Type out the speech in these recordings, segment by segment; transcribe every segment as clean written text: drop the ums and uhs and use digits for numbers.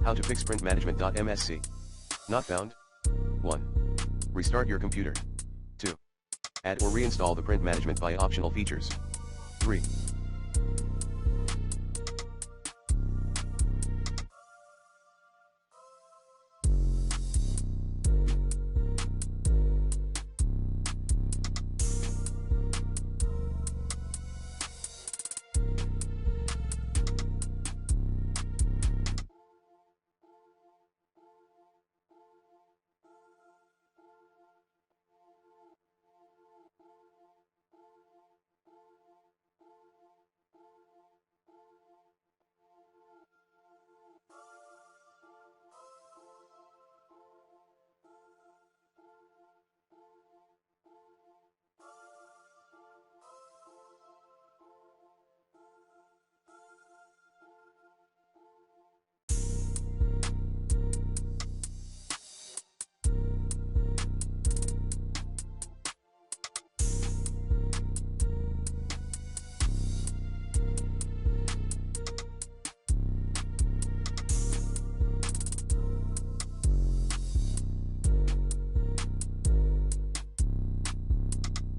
How to fix Printmanagement.msc. Not found? 1. Restart your computer. 2. Add or reinstall the print management by optional features. 3.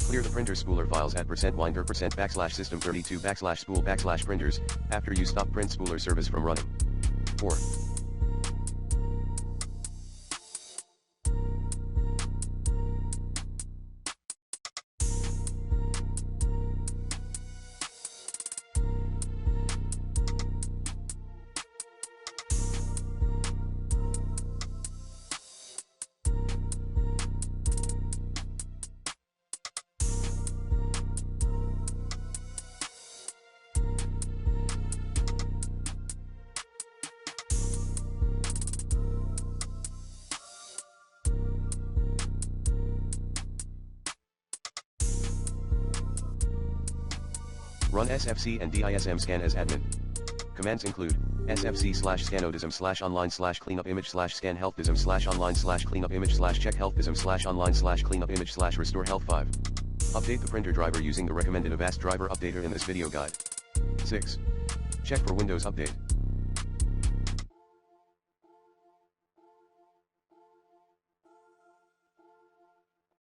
Clear the printer spooler files at %winder%\system32\spool\printers, after you stop print spooler service from running. 4. Run sfc and dism scan as admin. Commands include sfc/scanodism/online/cleanupimage/scan-health-dism/online/cleanupimage/restore-health 5. Update the printer driver using the recommended Avast driver updater in this video guide. 6. Check for Windows Update.